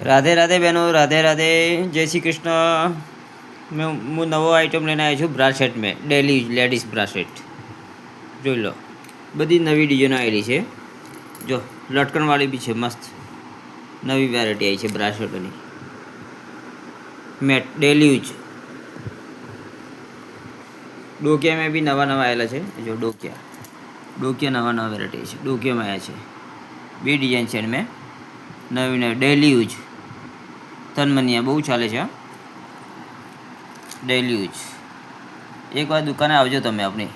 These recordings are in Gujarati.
રાધે રાધે બહેનો, રાધે રાધે, જય શ્રી કૃષ્ણ. હું નવો આઈટમ લઈને આવ્યો છું બ્રાસેટ મેં, ડેલી લેડીઝ બ્રાસેટ. જોઈ લો, બધી નવી ડિઝાઇન આવેલી છે. જો લટકણવાળી બી છે, મસ્ત નવી વેરાયટી આવી છે બ્રાસેટોની. Mat daily use. ડોકિયામાં બી નવા નવા આવેલા છે. જો ડોકિયા નવા નવા વેરાયટી છે. ડોકિયામાં આવ્યા છે બે ડિઝાઇન છે મેં નવી નવી ડેલી યુઝ. તનમનિયા બહુ ચાલે છે. Daily use. એકવાર દુકાને આવજો તમે આપણી.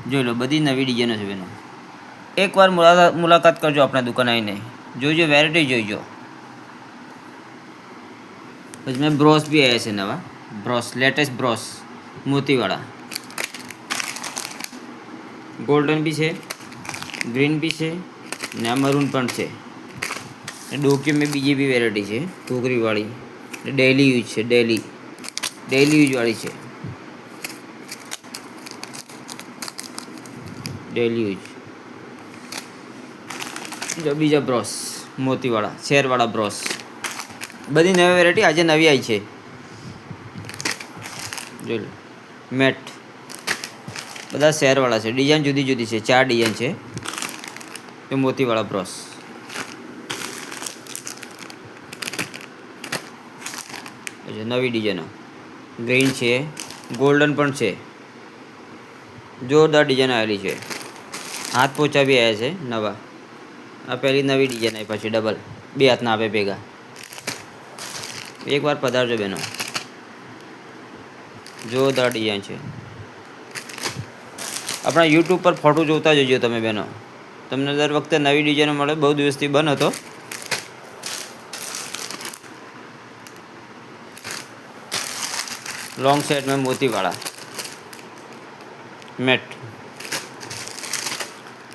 જોઈ લો, બધી નવી ડિઝાઇનો છે બેનો. એકવાર મુલાકાત કરજો આપણા દુકાન આવીને, જોઈજો વેરાયટી જોઈજો. પછી મેં બ્રોસ બી આવ્યા છે નવા. બ્રોસ લેટેસ્ટ બ્રોસ મોતીવાળા. ગોલ્ડન બી છે, ગ્રીન બી છે ને આ મરૂન પણ છે. ડોકીમાં બીજી બી વેરાયટી છે ઘૂઘરીવાળી. ડેલી યુઝ છે, ડેલી યુઝવાળી છે. Daily use. બીજા બ્રોસ મોતીવાળા, શેરવાળા બ્રોસ. બધી નવી વેરાયટી આજે નવી આવી છે. જોઈ લો, મેટ બધા શેરવાળા છે. ડિઝાઇન જુદી જુદી છે, 4 ડિઝાઇન છે. એ મોતીવાળા બ્રોસ. નવી ડિઝાઇનો ગ્રીન છે, ગોલ્ડન પણ છે. જોરદાર ડિઝાઇન આવેલી છે. હાથ પોચા બી આવ્યા છે નવા. આ પહેલી નવી ડિઝાઇન આવી, પછી ડબલ 2 હાથના આપે ભેગા. એકવાર પધારજો બેનો, જોરદાર ડિઝાઇન છે. આપણા યુટ્યુબ પર ફોટો જોતા જજો તમે બેનો. તમને દર વખતે નવી ડિઝાઇનો મળે. બહુ દિવસથી બંધ હતો. लॉन्ग सेट में मोती वाला मैट,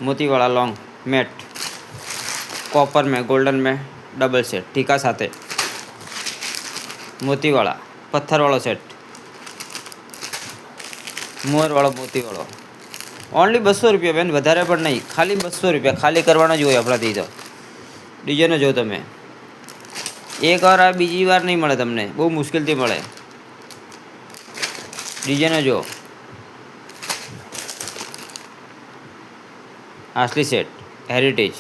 मोती वाला लॉन्ग मैट, कॉपर में गोल्डन में डबल सेट टीका साथे, मोती वाला पत्थर वाला सेट, मोर वाला मोती वाला. ओनली 200 रुपया बेन, વધારે પણ નહીં. ખાલી 200 રૂપિયા ખાલી કરવાના જ હોય આપણાથી. તો ડિઝાઇનો જો તમે એક વાર, આ બીજી વાર નહીં મળે તમને, બહુ મુશ્કેલથી મળે. ડિઝાઇનો જો, असली सेट हेरिटेज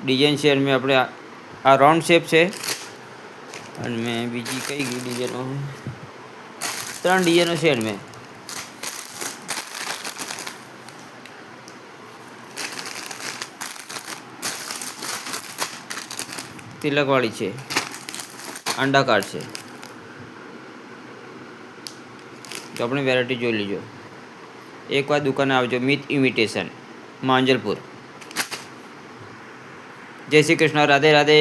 डिजाइन शेर में अपने आ राउंड शेप है. और मैं बीजी कई डिजाइनो 3 डिजाइनो शेर में तिलकवाड़ी है, अंडाकार है. तो अपनी वेरायटी जो लीजो. एक बार दुकान आवजो. Myth imitation, Manjalpur. જય શ્રી કૃષ્ણ, રાધે રાધે.